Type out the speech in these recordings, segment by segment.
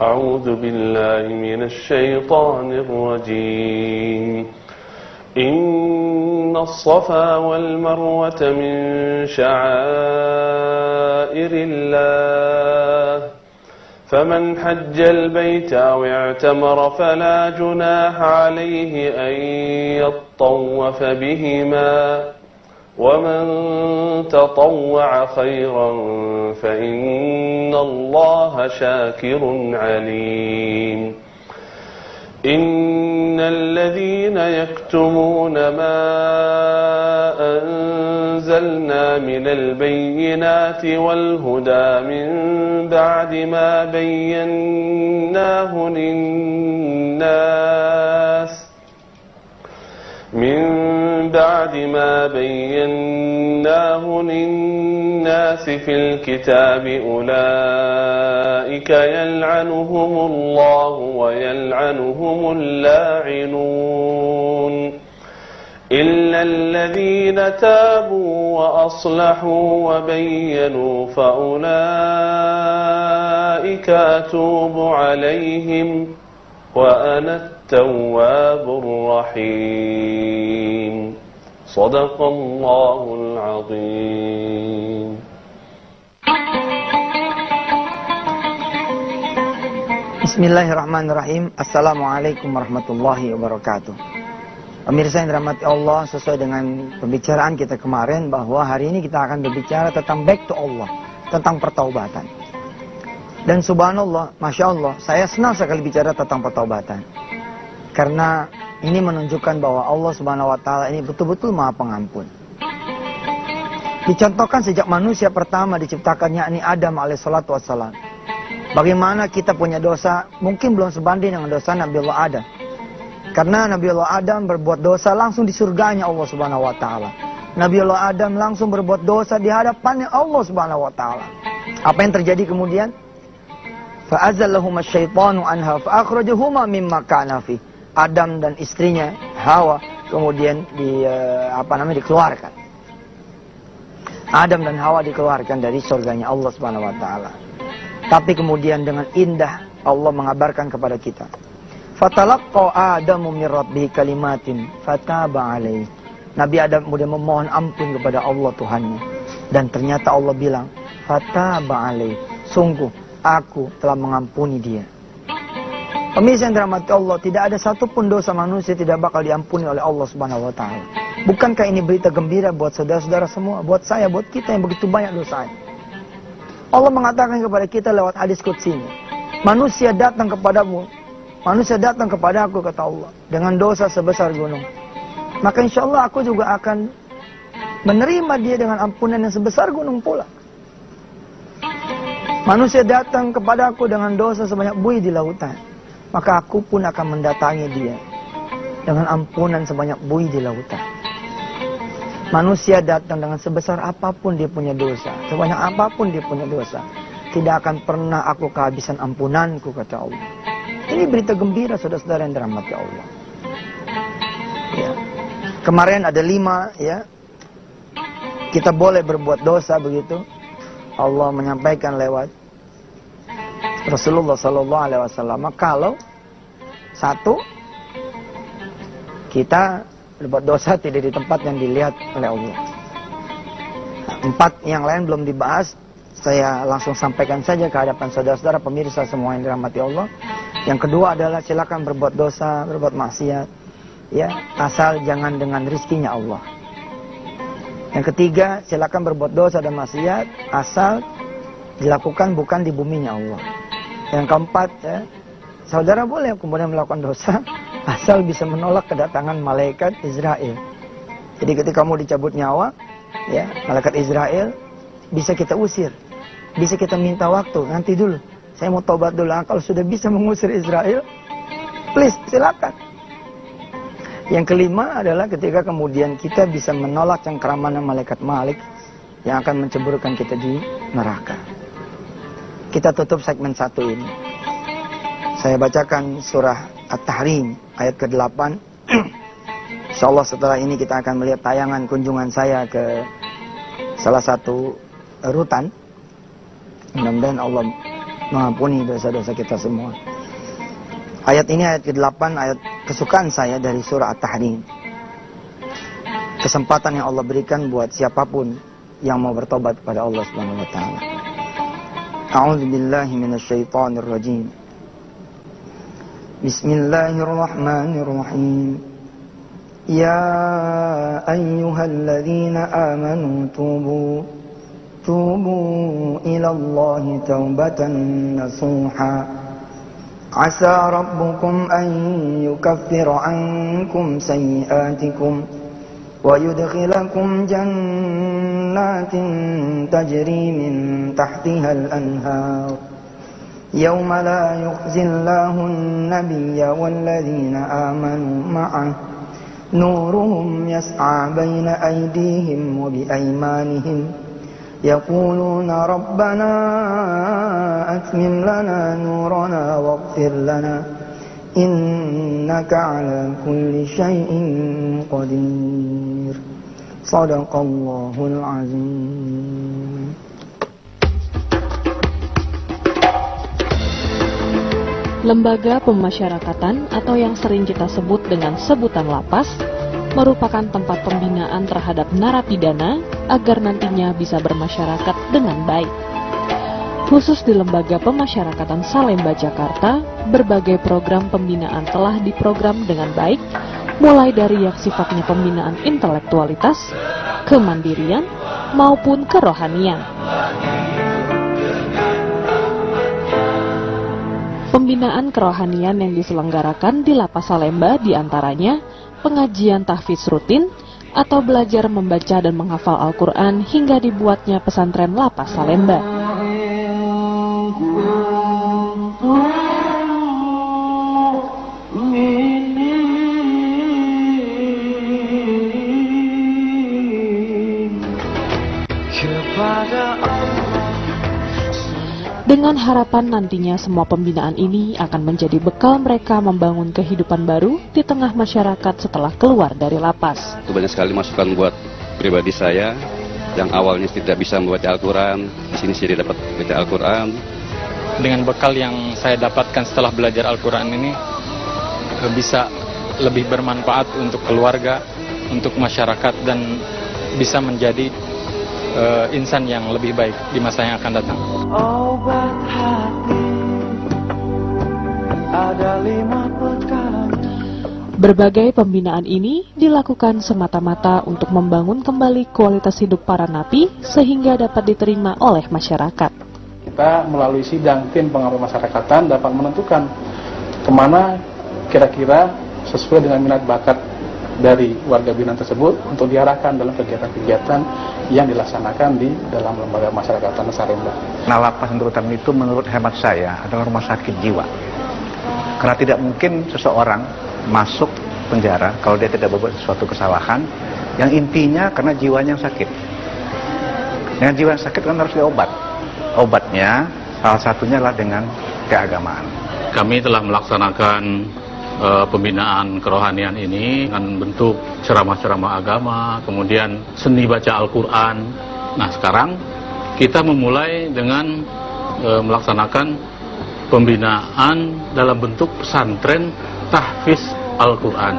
أعوذ بالله من الشيطان الرجيم إن الصفا والمروة من شعائر الله فمن حج البيت أو اعتمر فلا جناح عليه أن يطوف بهما ومن تطوع خيرا فإن الله شاكر عليم إن الذين يكتمون ما أنزلنا من البينات والهدى من بعد ما بيناه للناس في الكتاب أولئك يلعنهم الله ويلعنهم اللاعنون إلا الذين تابوا وأصلحوا وبينوا فأولئك أتوب عليهم وأنا التواب الرحيم صدق الله العظيم. Bismillahirrahmanirrahim. Assalamualaikum warahmatullahi wabarakatuh. Pemirsa yang dirahmati Allah, sesuai dengan pembicaraan kita kemarin bahwa hari ini kita akan berbicara tentang back to Allah, tentang pertaubatan. Dan subhanallah, masya Allah, saya senang sekali bicara tentang pertaubatan. Karena ini menunjukkan bahwa Allah Subhanahu wa taala ini betul-betul Maha Pengampun. Dicontohkan sejak manusia pertama diciptakannya, yakni Adam alaihissalatu wassalam. Bagaimana kita punya dosa mungkin belum sebanding dengan dosa Nabi Allah Adam. Karena Nabi Allah Adam berbuat dosa langsung di surganya Allah Subhanahu wa taala. Nabi Allah Adam langsung berbuat dosa di hadapannya Allah Subhanahu wa taala. Apa yang terjadi kemudian? Fa'azallahuma syaitanu anha fa'akhrajahuma mimma kana fi. Adam dan istrinya Hawa kemudian dikeluarkan. Adam dan Hawa dikeluarkan dari surganya Allah Subhanahu wa taala. Tapi kemudian dengan indah Allah mengabarkan kepada kita. Fatalaqqa Adamu min rabbihi kalimatin fataba alaihi. Nabi Adam kemudian memohon ampun kepada Allah Tuhannya, dan ternyata Allah bilang fataba alaihi, sungguh aku telah mengampuni dia. Pemirsa yang dirahmati Allah, tidak ada satupun dosa manusia tidak bakal diampuni oleh Allah Subhanahu wa taala. Bukankah ini berita gembira buat saudara-saudara semua, buat saya, buat kita yang begitu banyak dosanya. Allah mengatakan kepada kita lewat hadis qudsi ini, manusia datang kepadamu, manusia datang kepada aku, kata Allah, dengan dosa sebesar gunung. Maka insya Allah aku juga akan menerima dia dengan ampunan yang sebesar gunung pula. Manusia datang kepada aku dengan dosa sebanyak buih di lautan, maka aku pun akan mendatangi dia dengan ampunan sebanyak buih di lautan. Manusia datang dengan sebesar apapun dia punya dosa, sebanyak apapun dia punya dosa, tidak akan pernah aku kehabisan ampunanku, kata Allah. Ini berita gembira saudara-saudara yang dirahmati Allah. Ya. Kemarin ada 5 ya. Kita boleh berbuat dosa begitu. Allah menyampaikan lewat Rasulullah sallallahu alaihi wasallam, kalau 1, kita berbuat dosa tidak di tempat yang dilihat oleh Allah. 4 yang lain belum dibahas, saya langsung sampaikan saja ke hadapan saudara-saudara pemirsa semua yang dirahmati Allah. Yang kedua adalah silakan berbuat dosa, berbuat maksiat, ya, asal jangan dengan rizkinya Allah. Yang ketiga, silakan berbuat dosa dan maksiat asal dilakukan bukan di buminya Allah. Yang keempat, ya, saudara boleh kemudian melakukan dosa asal bisa menolak kedatangan malaikat Israel. Jadi ketika kamu dicabut nyawa, ya, malaikat Israel bisa kita usir, bisa kita minta waktu, nanti dulu, saya mau tobat dulu. Kalau sudah bisa mengusir Israel, please silakan. Yang kelima adalah ketika kemudian kita bisa menolak cengkeraman malaikat Malik yang akan menceburkan kita di neraka. Kita tutup segmen 1 ini. Saya bacakan surah At-Tahrim ayat ke-8. Insyaallah setelah ini kita akan melihat tayangan kunjungan saya ke salah satu rutan. Mudah-mudahan Allah mengampuni dosa-dosa kita semua. Ayat ini ayat ke-8, ayat kesukaan saya dari surah At-Tahrim. Kesempatan yang Allah berikan buat siapapun yang mau bertobat kepada Allah Subhanahu wa taala. A'udzu billahi minasyaitonir rajim. Bismillahirrahmanirrahim. Ya ayyuhalladzina amanu tubu ila Allahi taubatan nasuha. Asa rabbukum an yukaffira ankum sayyi'atikum wa yudkhilakum jannatin tajri min tahtiha al-anhar. Yawma la yukhzillahu an-nabiyya wal-ladzina amanu ma'ah nuruhum yas'a baina aydihim wa biaymanihim yaquluna rabbana atmim lana nurana waghfir lana innaka ala kulli syai'in qadir. Shadaqallahul azim. Lembaga pemasyarakatan atau yang sering kita sebut dengan sebutan lapas merupakan tempat pembinaan terhadap narapidana agar nantinya bisa bermasyarakat dengan baik. Khusus di Lembaga Pemasyarakatan Salemba, Jakarta, berbagai program pembinaan telah diprogram dengan baik, mulai dari yang sifatnya pembinaan intelektualitas, kemandirian, maupun kerohanian. Pembinaan kerohanian yang diselenggarakan di Lapas Salemba diantaranya pengajian tahfiz rutin atau belajar membaca dan menghafal Al-Quran hingga dibuatnya pesantren Lapas Salemba. Dengan harapan nantinya semua pembinaan ini akan menjadi bekal mereka membangun kehidupan baru di tengah masyarakat setelah keluar dari lapas. Itu banyak sekali masukan buat pribadi saya yang awalnya tidak bisa membaca Al-Quran, di sini saya dapat baca Al-Quran. Dengan bekal yang saya dapatkan setelah belajar Al-Quran ini bisa lebih bermanfaat untuk keluarga, untuk masyarakat, dan bisa menjadi insan yang lebih baik di masa yang akan datang. Obat hati ada 5 perkara. Berbagai pembinaan ini dilakukan semata-mata untuk membangun kembali kualitas hidup para napi sehingga dapat diterima oleh masyarakat. Kita melalui sidang tim pengawas masyarakatan dapat menentukan kemana kira-kira sesuai dengan minat bakat dari warga binaan tersebut untuk diarahkan dalam kegiatan-kegiatan yang dilaksanakan di dalam lembaga masyarakatan Salemba. Nah, lapas untuk utama itu menurut hemat saya adalah rumah sakit jiwa. Karena tidak mungkin seseorang masuk penjara kalau dia tidak berbuat sesuatu kesalahan yang intinya karena jiwanya yang sakit. Dengan jiwa yang sakit kan harus diobat. Obatnya salah satunya adalah dengan keagamaan. Kami telah melaksanakan pembinaan kerohanian ini dengan bentuk ceramah-ceramah agama, kemudian seni baca Al-Quran. Nah, sekarang kita memulai dengan melaksanakan pembinaan dalam bentuk pesantren tahfiz Al-Quran.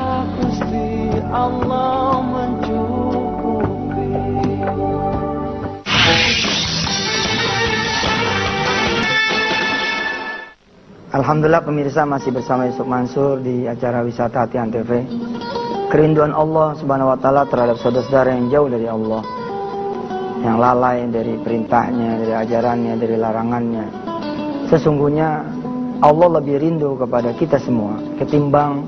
Alhamdulillah pemirsa masih bersama Yusuf Mansur di acara wisata Hati Antv. Kerinduan Allah Subhanahu wa taala terhadap saudara-saudara yang jauh dari Allah, yang lalai dari perintahnya, dari ajarannya, dari larangannya. Sesungguhnya Allah lebih rindu kepada kita semua ketimbang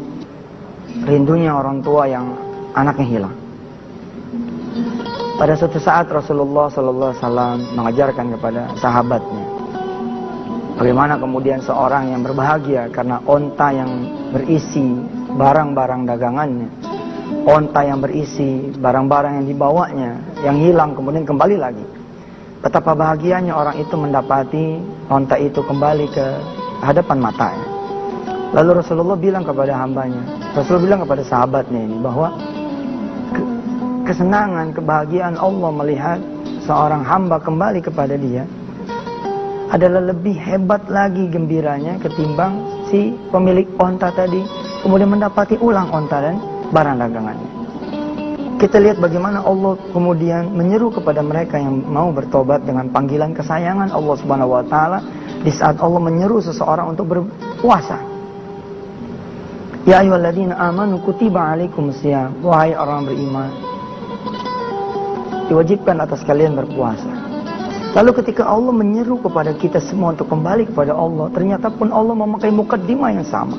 rindunya orang tua yang anaknya hilang. Pada suatu saat Rasulullah SAW mengajarkan kepada sahabatnya bagaimana kemudian seorang yang berbahagia karena onta yang berisi barang-barang dagangannya, onta yang berisi barang-barang yang dibawanya, yang hilang kemudian kembali lagi. Betapa bahagianya orang itu mendapati onta itu kembali ke hadapan matanya. Lalu Rasulullah bilang kepada hambanya, Rasulullah bilang kepada sahabatnya ini bahwa kesenangan, kebahagiaan Allah melihat seorang hamba kembali kepada dia adalah lebih hebat lagi gembiranya ketimbang si pemilik onta tadi kemudian mendapati ulang onta dan barang dagangannya. Kita lihat bagaimana Allah kemudian menyeru kepada mereka yang mau bertobat dengan panggilan kesayangan Allah Subhanahu wa taala di saat Allah menyeru seseorang untuk berpuasa. Ya ayyuhalladzina amanu kutiba alaikumusiyam, wahai orang beriman, diwajibkan atas kalian berpuasa. Lalu ketika Allah menyeru kepada kita semua untuk kembali kepada Allah, ternyata pun Allah memakai mukaddimah yang sama.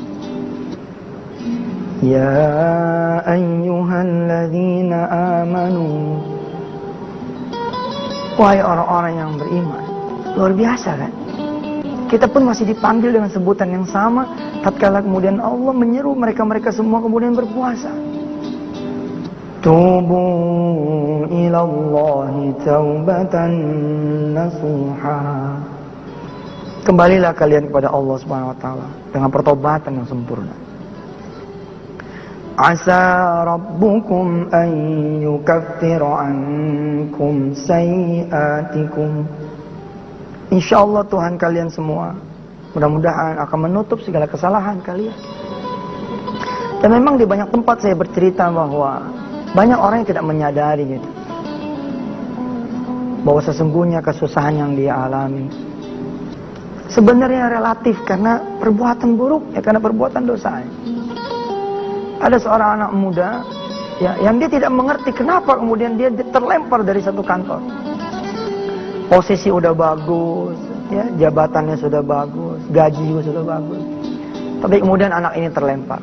Ya ayyuhalladzina amanu, wahai orang-orang yang beriman. Luar biasa kan? Kita pun masih dipanggil dengan sebutan yang sama, tatkala kemudian Allah menyeru mereka-mereka semua kemudian berpuasa. Tubu ilallahi taubatan nasuha. Kembalilah kalian kepada Allah Subhanahu wa taala dengan pertobatan yang sempurna. Asa rabbukum an yukaffira ankum sayiatikum. Insyaallah Tuhan kalian semua mudah-mudahan akan menutup segala kesalahan kalian. Dan memang di banyak tempat saya bercerita bahwa banyak orang yang tidak menyadari gitu, bahwa sesungguhnya kesusahan yang dia alami sebenarnya relatif karena perbuatan buruk, ya karena perbuatan dosa. Ada seorang anak muda ya, yang dia tidak mengerti kenapa kemudian dia terlempar dari satu kantor. Posisi udah bagus, ya, jabatannya sudah bagus, gaji juga sudah bagus, tapi kemudian anak ini terlempar.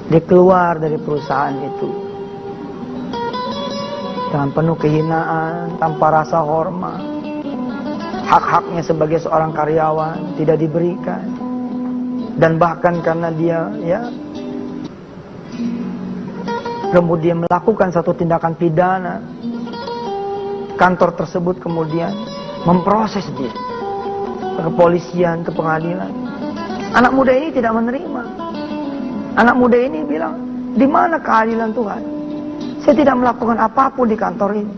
Dia keluar dari perusahaan itu dengan penuh kehinaan, tanpa rasa hormat. Hak-haknya sebagai seorang karyawan tidak diberikan. Dan bahkan karena dia kemudian melakukan satu tindakan pidana, kantor tersebut kemudian memproses dia ke kepolisian, ke pengadilan. Anak muda ini tidak menerima. Anak muda ini bilang, di mana keadilan Tuhan? Saya tidak melakukan apapun di kantor ini.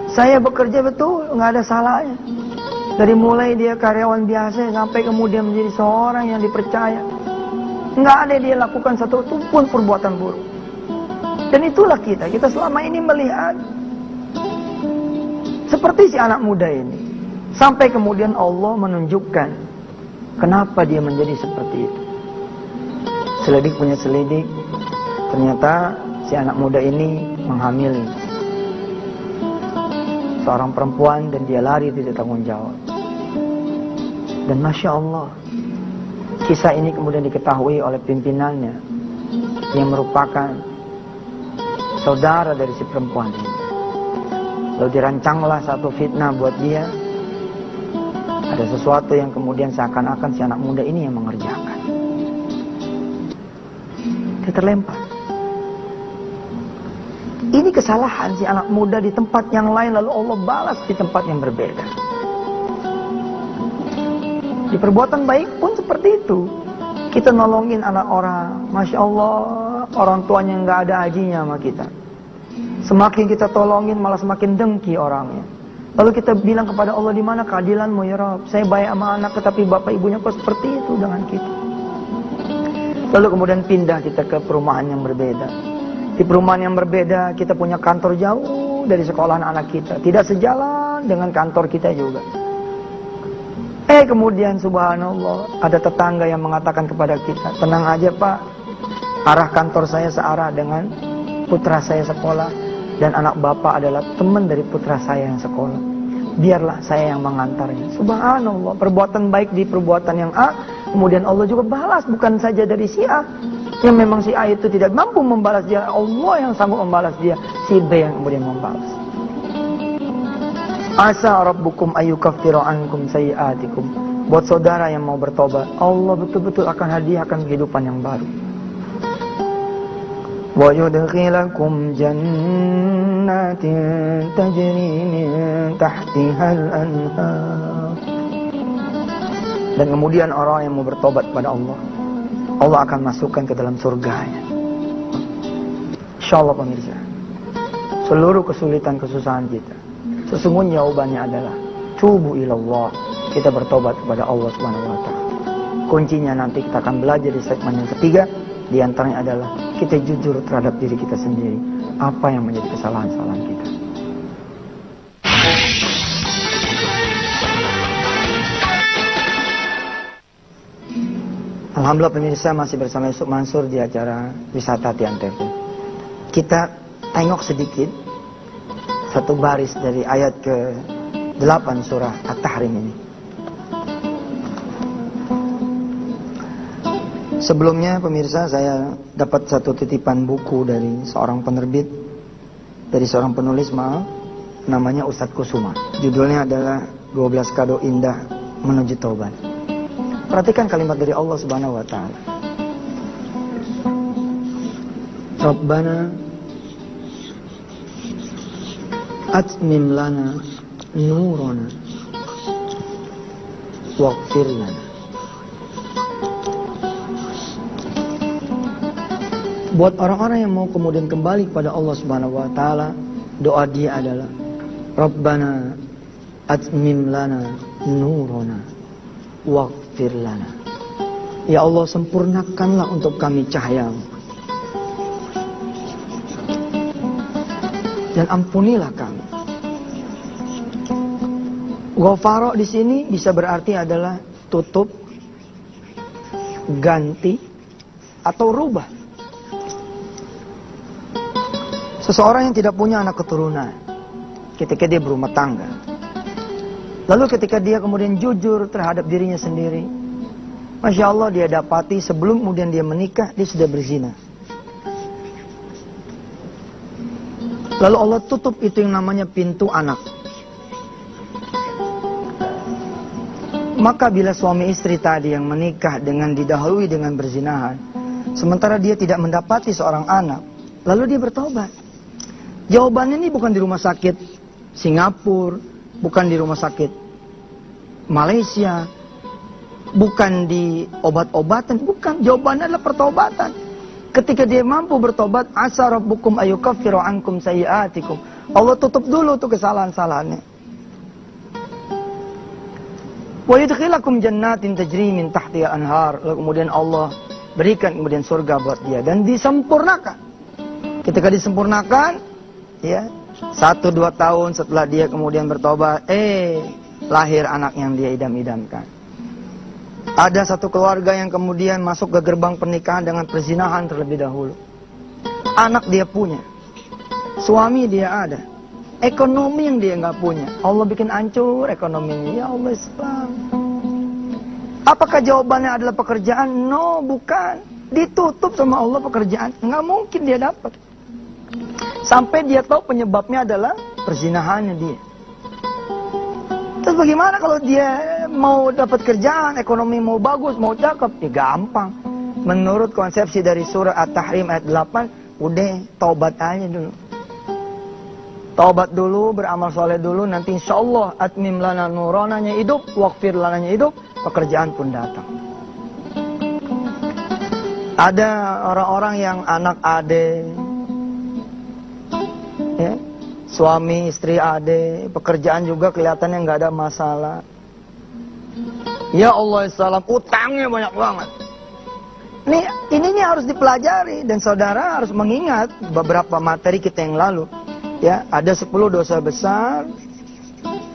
Saya bekerja betul, nggak ada salahnya. Dari mulai dia karyawan biasa sampai kemudian menjadi seorang yang dipercaya, nggak ada dia lakukan satu pun perbuatan buruk. Dan itulah kita selama ini melihat seperti si anak muda ini. Sampai kemudian Allah menunjukkan kenapa dia menjadi seperti itu. Selidik punya selidik, ternyata si anak muda ini menghamili seorang perempuan dan dia lari tidak tanggung jawab. Dan Masya Allah, kisah ini kemudian diketahui oleh pimpinannya yang merupakan saudara dari si perempuan ini. Lalu dirancanglah satu fitnah buat dia. Ada sesuatu yang kemudian seakan-akan si anak muda ini yang mengerjakan. Dia terlempar. Ini kesalahan si anak muda di tempat yang lain, lalu Allah balas di tempat yang berbeda. Di perbuatan baik pun seperti itu. Kita nolongin anak orang, Masya Allah, orang tuanya nggak ada hajinya sama kita. Semakin kita tolongin malah semakin dengki orangnya. Lalu kita bilang kepada Allah, di mana keadilanmu ya Rabb? Saya baik sama anak, tetapi bapak ibunya kok seperti itu dengan kita. Lalu kemudian pindah kita ke perumahan yang berbeda. Di perumahan yang berbeda kita punya kantor jauh dari sekolahan anak kita, tidak sejalan dengan kantor kita juga. Kemudian subhanallah ada tetangga yang mengatakan kepada kita, tenang aja Pak, arah kantor saya searah dengan putra saya sekolah, dan anak bapak adalah teman dari putra saya yang sekolah. Biarlah saya yang mengantarnya. Subhanallah, perbuatan baik di perbuatan yang A, kemudian Allah juga balas, bukan saja dari si A, yang memang si A itu tidak mampu membalas dia, Allah yang sanggup membalas dia, si B yang kemudian membalas. Asa rabbukum ayyukaffira ankum sayiatikum. Buat saudara yang mau bertobat, Allah betul-betul akan hadiahkan kehidupan yang baru. Wa yudkhilakum jannatin tajri min tahtihal anhar. Dan kemudian orang yang mau bertobat kepada Allah, Allah akan masukkan ke dalam surganya. Insyaallah pemirsa, seluruh kesulitan kesusahan kita, sesungguhnya jawabannya adalah tubu ilallah. Kita bertobat kepada Allah Subhanahu wa taala. Kuncinya nanti kita akan belajar di segmen yang ketiga. Di antaranya adalah kita jujur terhadap diri kita sendiri. Apa yang menjadi kesalahan-kesalahan kita. Alhamdulillah pemirsa, masih bersama Yusuf Mansur di acara Wisata Tian TV. Kita tengok sedikit satu baris dari ayat ke-8 surah At-Tahrim ini. Sebelumnya pemirsa, saya dapat satu titipan buku dari seorang penerbit, dari seorang penulis, namanya Ustadz Kusuma. Judulnya adalah 12 Kado Indah Menuju Taubat. Perhatikan kalimat dari Allah Subhanahu wa taala. Rabbana atmim lana nurana waghfir lana. Buat orang-orang yang mau kemudian kembali kepada Allah Subhanahu wa taala, doa dia adalah Rabbana atmim lana nurana waghfir lana. Ya Allah, sempurnakanlah untuk kami cahaya-Mu dan ampunilah kami. Ghafara di sini bisa berarti adalah tutup, ganti, atau rubah. Seseorang yang tidak punya anak keturunan ketika dia berumah tangga, lalu ketika dia kemudian jujur terhadap dirinya sendiri, Masya Allah, dia dapati sebelum kemudian dia menikah, dia sudah berzina. Lalu Allah tutup itu yang namanya pintu anak. Maka bila suami istri tadi yang menikah dengan didahului dengan berzinahan, sementara dia tidak mendapati seorang anak, lalu dia bertobat. Jawabannya ini bukan di rumah sakit Singapura, bukan di rumah sakit Malaysia, bukan di obat-obatan, bukan. Jawabannya adalah pertobatan. Ketika dia mampu bertobat, asa rabbukum ayyukaffiru ankum sayyi'atikum. Allah tutup dulu tuh kesalahan-kesalahannya. Wa yudkhilakum jannatin tajri min tahtiha anhar. Lalu kemudian Allah berikan kemudian surga buat dia dan disempurnakan. Ketika disempurnakan, ya, 1-2 tahun setelah dia kemudian bertobat, lahir anak yang dia idam-idamkan. Ada satu keluarga yang kemudian masuk ke gerbang pernikahan dengan perzinahan terlebih dahulu. Anak dia punya, suami dia ada, ekonomi yang dia nggak punya. Allah bikin hancur ekonominya. Ya Allah, Islam. Apakah jawabannya adalah pekerjaan? No, bukan. Ditutup sama Allah pekerjaan. Nggak mungkin dia dapat. Sampai dia tahu penyebabnya adalah perzinahannya dia. Terus bagaimana kalau dia mau dapat kerjaan, ekonomi mau bagus, mau cakep? Ya gampang. Menurut konsepsi dari surah At-Tahrim ayat 8, udah taubat aja dulu. Taubat dulu, beramal soleh dulu, nanti insya Allah atmim lana nurananya hidup, waghfir lananya hidup, pekerjaan pun datang. Ada orang-orang yang anak ade, ya, suami istri ade, pekerjaan juga kelihatannya nggak ada masalah. Ya Allah, salam, utangnya banyak banget. Ini harus dipelajari dan saudara harus mengingat beberapa materi kita yang lalu. Ya, ada 10 dosa besar.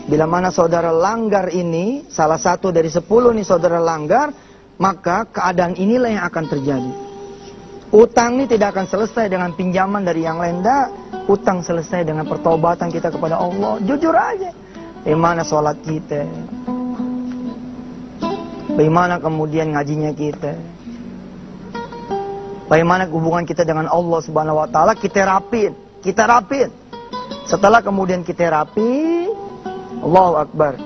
Bila mana saudara langgar ini, salah satu dari 10 nih saudara langgar, maka keadaan inilah yang akan terjadi. Utang ini tidak akan selesai dengan pinjaman dari yang lain. Utang selesai dengan pertobatan kita kepada Allah. Jujur aja. Bagaimana sholat kita? Bagaimana kemudian ngajinya kita? Bagaimana hubungan kita dengan Allah Subhanahu wa taala? Kita rapin. Setelah kemudian kita rapi, Allahu Akbar,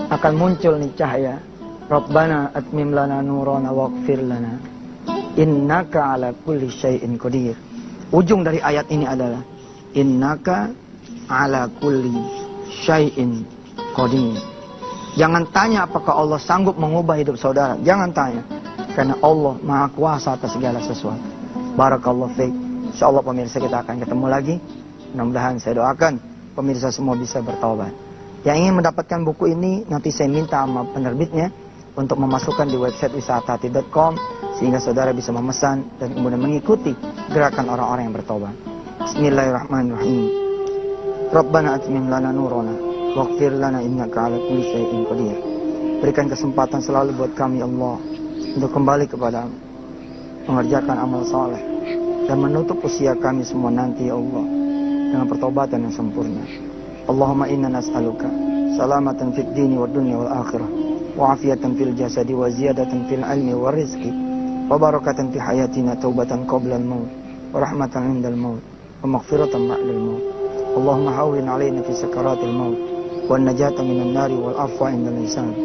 akan muncul nih cahaya. Rabbana atmim lana nurana waghfir lana innaka ala kulli syai'in qadir. Ujung dari ayat ini adalah innaka ala kulli syai'in qadir. Jangan tanya apakah Allah sanggup mengubah hidup saudara. Jangan tanya. Karena Allah Maha Kuasa atas segala sesuatu. Barakallahu fiik. Insyaallah pemirsa kita akan ketemu lagi. Mudah-mudahan saya doakan pemirsa semua bisa bertaubat. Yang ingin mendapatkan buku ini, nanti saya minta sama penerbitnya untuk memasukkan di website wisatahati.com sehingga saudara bisa memesan dan kemudian mengikuti gerakan orang-orang yang bertobat. Bismillahirrahmanirrahim. Rabbana atmim lana nurana waghfir lana innaka 'ala kulli syai'in qadir. Berikan kesempatan selalu buat kami Allah untuk kembali kepada mengerjakan amal saleh dan menutup usia kami semua nanti ya Allah dengan pertobatan yang sempurna. Allahumma inna nas'aluka salamatan fid dini wad dunya wal akhirah wa afiyatan fil jasadi wa ziyadatan fil ilmi wa rizqi wa barakatan fi hayatina taubatan qabla al maut wa rahmatan 'indal maut wa maghfiratan ba'dal maut. Allahumma hawwin 'alaina fi sakaratil maut wan najata minan nari wal afwa 'indal lisan.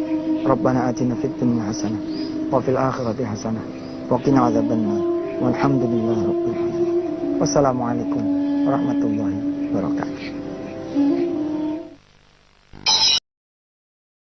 Rabbana atina fid dunya hasanah wa fil akhirati hasanah wa qina 'adzabannar. Walhamdulillahirabbil alamin. Wassalamualaikum warahmatullahi wabarakatuh.